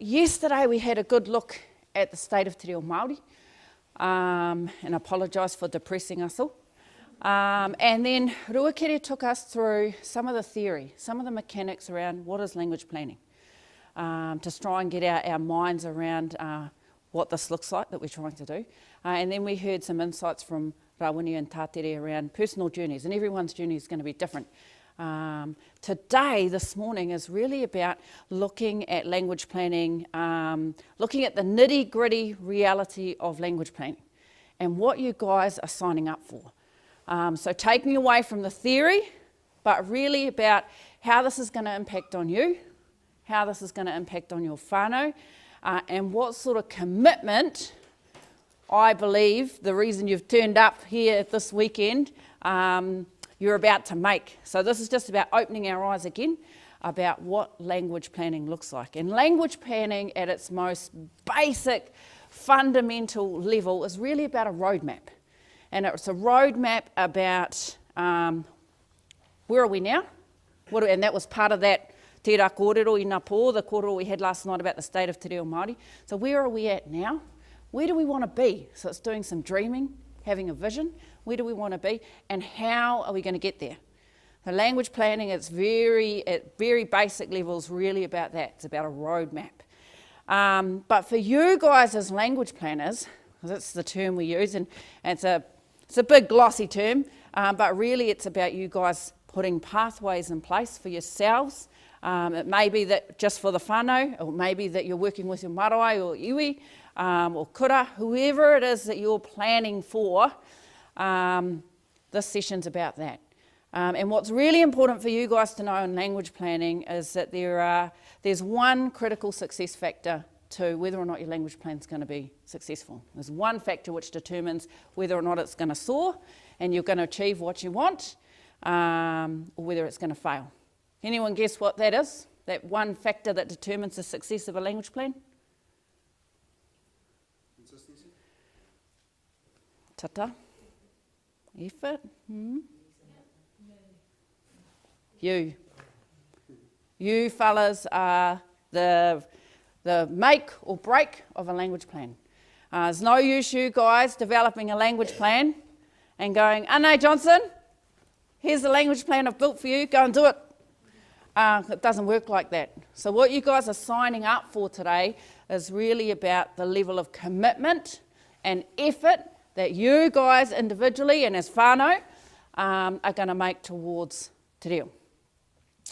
yesterday we had a good look at the state of te reo Māori, and I apologise for depressing us all. And then Ruakere took us through some of the theory, some of the mechanics around what is language planning, to try and get our minds around what this looks like that we're trying to do. And then we heard some insights from Rawini and Tātere around personal journeys, and everyone's journey is going to be different. Today, this morning, is really about looking at language planning, looking at the nitty-gritty reality of language planning and what you guys are signing up for. So taking away from the theory, but really about how this is going to impact on you, how this is going to impact on your whānau, and what sort of commitment I believe the reason you've turned up here this weekend you're about to make. So this is just about opening our eyes again about what language planning looks like. And language planning at its most basic, fundamental level is really about a roadmap. And it's a roadmap about where are we now? And that was part of that te rā kōrero i ngā pō, the kōrero we had last night about the state of te reo Māori. So where are we at now? Where do we want to be? So it's doing some dreaming, having a vision. Where do we want to be? And how are we going to get there? The language planning, at very basic levels, really about that. It's about a roadmap. But for you guys as language planners, that's the term we use, and it's a big glossy term, but really it's about you guys putting pathways in place for yourselves. It may be that just for the whānau, or maybe that you're working with your marae or iwi, or kura, whoever it is that you're planning for. This session's about that. And what's really important for you guys to know in language planning is that there's one critical success factor to whether or not your language plan is going to be successful. There's one factor which determines whether or not it's going to soar and you're going to achieve what you want, or whether it's going to fail. Anyone guess what that is? That one factor that determines the success of a language plan? Consistency. Tata. Effort. You fellas are the make or break of a language plan. There's no use you guys developing a language plan and going, Anne Johnson, here's the language plan I've built for you, go and do it. It doesn't work like that. So what you guys are signing up for today is really about the level of commitment and effort that you guys individually and as whānau are going to make towards te reo.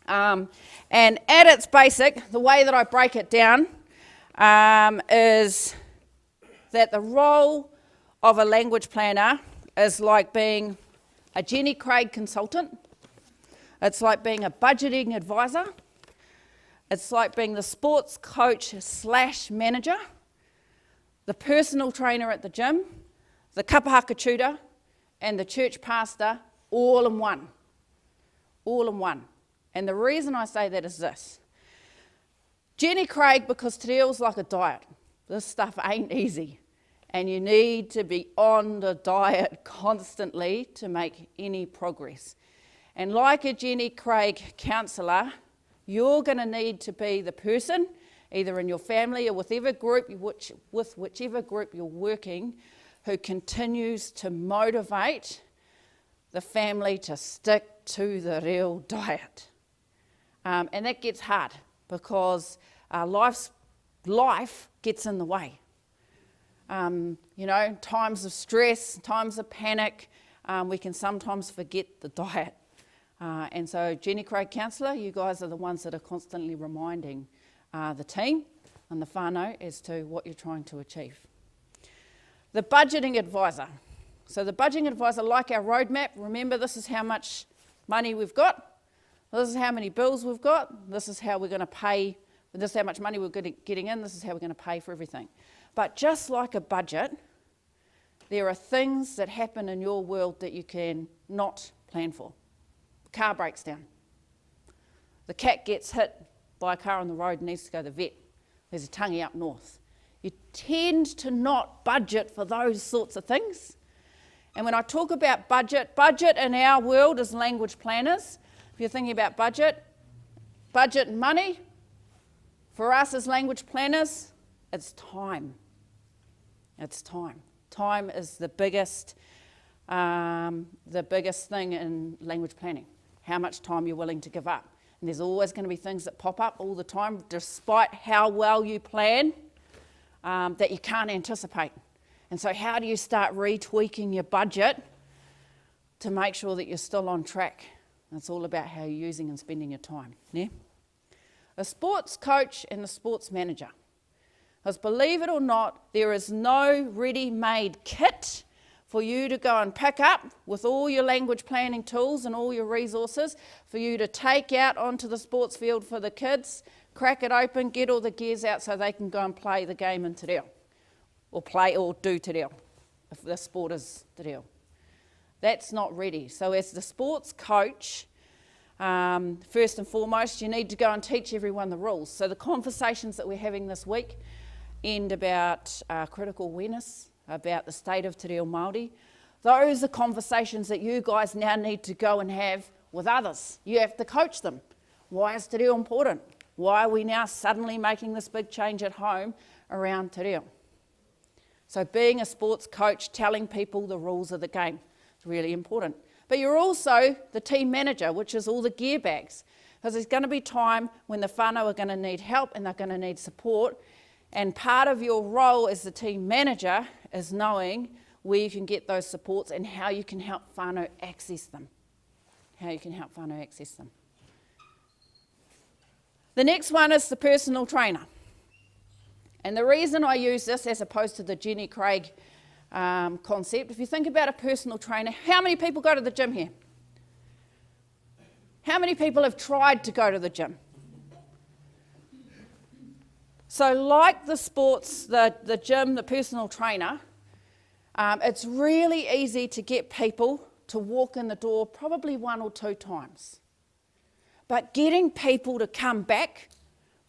And at its basic, the way that I break it down is that the role of a language planner is like being a Jenny Craig consultant. It's like being a budgeting advisor. It's like being the sports coach / manager, the personal trainer at the gym, the kapahaka tutor, and the church pastor, all in one. All in one. And the reason I say that is this. Jenny Craig, because te reo's like a diet. This stuff ain't easy. And you need to be on the diet constantly to make any progress. And like a Jenny Craig counsellor, you're going to need to be the person, either in your family or with whichever group you're working, who continues to motivate the family to stick to the real diet. And that gets hard because life gets in the way. Times of stress, times of panic, we can sometimes forget the diet. And so Jenny Craig Counsellor, you guys are the ones that are constantly reminding the team and the whānau as to what you're trying to achieve. The budgeting advisor. So the budgeting advisor, like our roadmap, remember this is how much money we've got, this is how many bills we've got, this is how we're going to pay, this is how much money we're getting in, this is how we're going to pay for everything. But just like a budget, there are things that happen in your world that you can not plan for. The car breaks down. The cat gets hit by a car on the road and needs to go to the vet. There's a tangi up north. You tend to not budget for those sorts of things. And when I talk about budget in our world as language planners, if you're thinking about budget money, For us as language planners, it's time. It's time. Time is the biggest thing in language planning. How much time you're willing to give up. And there's always going to be things that pop up all the time, despite how well you plan, that you can't anticipate. And so how do you start retweaking your budget to make sure that you're still on track? And it's all about how you're using and spending your time. Yeah? A sports coach and a sports manager. Because believe it or not, there is no ready-made kit for you to go and pick up with all your language planning tools and all your resources for you to take out onto the sports field for the kids, crack it open, get all the gears out so they can go and play the game in te reo. Or play or do te reo, if the sport is te reo. That's not ready. So as the sports coach, first and foremost, you need to go and teach everyone the rules. So the conversations that we're having this week end about critical awareness, about the state of te reo Māori. Those are conversations that you guys now need to go and have with others. You have to coach them. Why is te reo important? Why are we now suddenly making this big change at home around te reo? So being a sports coach, telling people the rules of the game is really important. But you're also the team manager, which is all the gear bags. Because there's going to be time when the whānau are going to need help and they're going to need support. And part of your role as the team manager is knowing where you can get those supports and how you can help whānau access them. How you can help whānau access them. The next one is the personal trainer. And the reason I use this as opposed to the Jenny Craig concept, if you think about a personal trainer, how many people go to the gym here? How many people have tried to go to the gym? So like the sports, the gym, the personal trainer, it's really easy to get people to walk in the door probably 1 or 2 times. But getting people to come back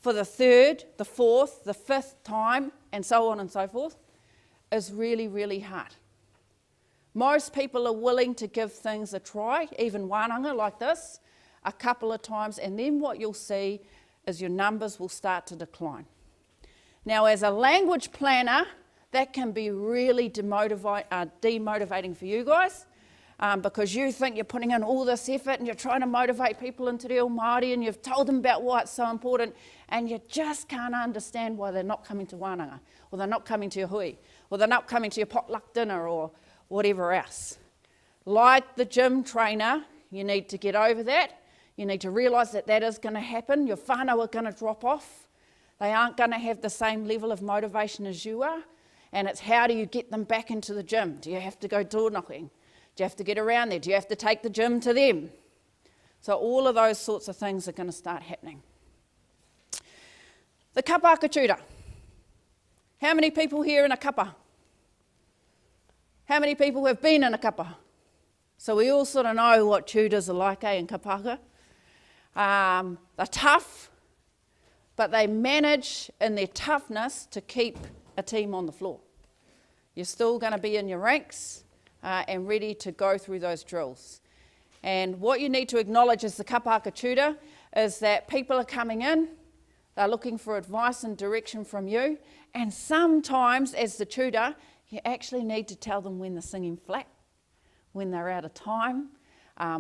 for the 3rd, the 4th, the 5th time, and so on and so forth, is really, really hard. Most people are willing to give things a try, even wānanga like this, a couple of times, and then what you'll see is your numbers will start to decline. Now, as a language planner, that can be really demotivating for you guys, because you think you're putting in all this effort and you're trying to motivate people in te reo Māori and you've told them about why it's so important and you just can't understand why they're not coming to wānanga, or they're not coming to your hui, or they're not coming to your potluck dinner or whatever else. Like the gym trainer, you need to get over that. You need to realise that that is going to happen. Your whānau are going to drop off. They aren't going to have the same level of motivation as you are. And it's how do you get them back into the gym? Do you have to go door knocking? Do you have to get around there? Do you have to take the gym to them? So all of those sorts of things are going to start happening. The kapaka tutor. How many people here in a kapa? How many people have been in a kapa? So we all sort of know what tutors are like, in kapaka. They're tough, but they manage in their toughness to keep a team on the floor. You're still going to be in your ranks and ready to go through those drills. And what you need to acknowledge as the kapaka tutor is that people are coming in, they're looking for advice and direction from you, and sometimes as the tutor, you actually need to tell them when they're singing flat, when they're out of time,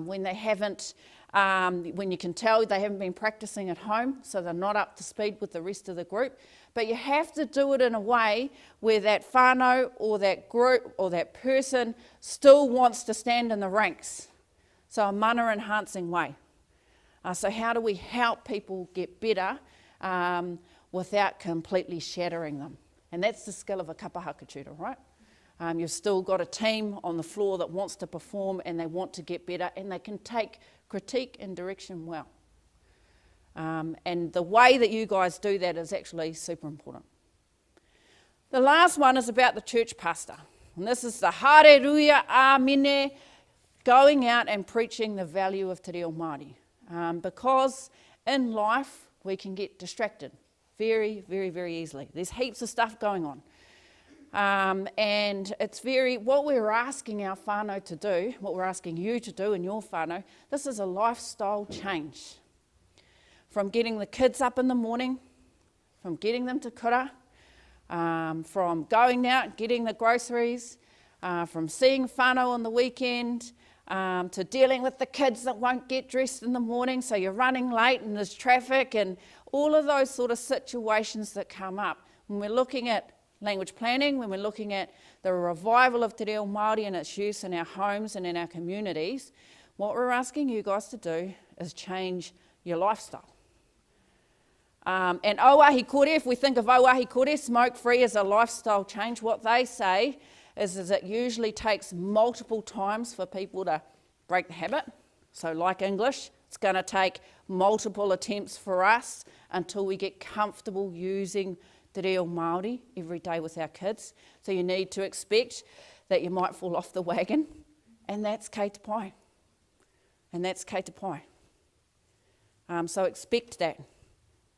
when they haven't, when you can tell they haven't been practicing at home, so they're not up to speed with the rest of the group. But you have to do it in a way where that whānau or that group or that person still wants to stand in the ranks. So a mana enhancing way. So how do we help people get better without completely shattering them? And that's the skill of a kapahaka tutor, right? You've still got a team on the floor that wants to perform and they want to get better and they can take critique and direction well. And the way that you guys do that is actually super important. The last one is about the church pastor. And this is the hareruia āmine, going out and preaching the value of te reo Māori. Because in life we can get distracted very, very, very easily. There's heaps of stuff going on. And it's what we're asking our whānau to do, what we're asking you to do in your whānau, this is a lifestyle change. From getting the kids up in the morning, from getting them to kura, from going out, getting the groceries, from seeing whānau on the weekend, to dealing with the kids that won't get dressed in the morning, so you're running late and there's traffic, and all of those sort of situations that come up. When we're looking at language planning, when we're looking at the revival of te reo Māori and its use in our homes and in our communities, what we're asking you guys to do is change your lifestyle. And Ōahi Kore, if we think of Ōahi Kore, smoke-free as a lifestyle change, what they say is it usually takes multiple times for people to break the habit. So like English, it's going to take multiple attempts for us until we get comfortable using te reo Māori every day with our kids. So you need to expect that you might fall off the wagon, and that's kei te pai. And that's kei te pai. So expect that.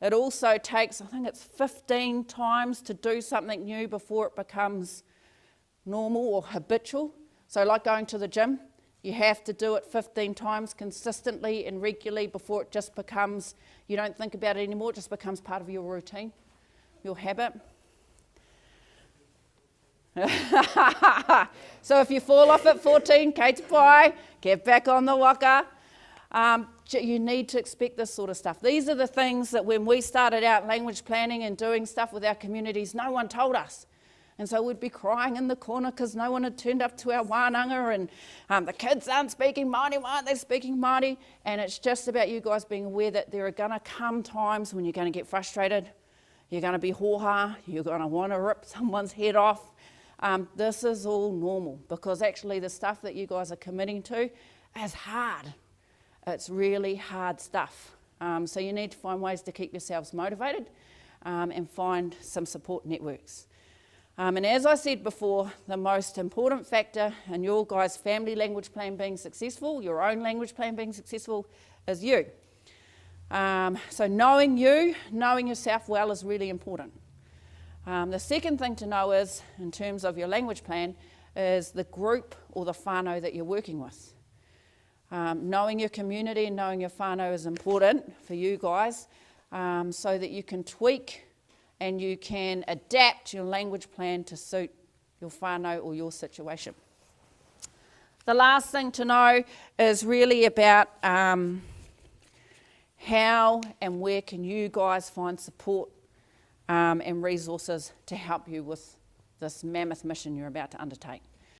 It also takes, I think it's 15 times to do something new before it becomes normal or habitual. So like going to the gym, you have to do it 15 times consistently and regularly before it just becomes, you don't think about it anymore, it just becomes part of your routine, your habit. So if you fall off at 14, kei te pai, get back on the waka. You need to expect this sort of stuff. These are the things that when we started out language planning and doing stuff with our communities, no one told us. And so we'd be crying in the corner because no one had turned up to our wānanga, and the kids aren't speaking Māori, why aren't they speaking Māori? And it's just about you guys being aware that there are going to come times when you're going to get frustrated, you're going to be hoha, you're going to want to rip someone's head off. This is all normal because actually the stuff that you guys are committing to is hard. It's really hard stuff. So you need to find ways to keep yourselves motivated and find some support networks. And as I said before, the most important factor in your guys' family language plan being successful, your own language plan being successful, is you. So knowing yourself well is really important. The second thing to know is, in terms of your language plan, is the group or the whānau that you're working with. Knowing your community and knowing your whānau is important for you guys so that you can tweak and you can adapt your language plan to suit your whānau or your situation. The last thing to know is really about how and where can you guys find support and resources to help you with this mammoth mission you're about to undertake.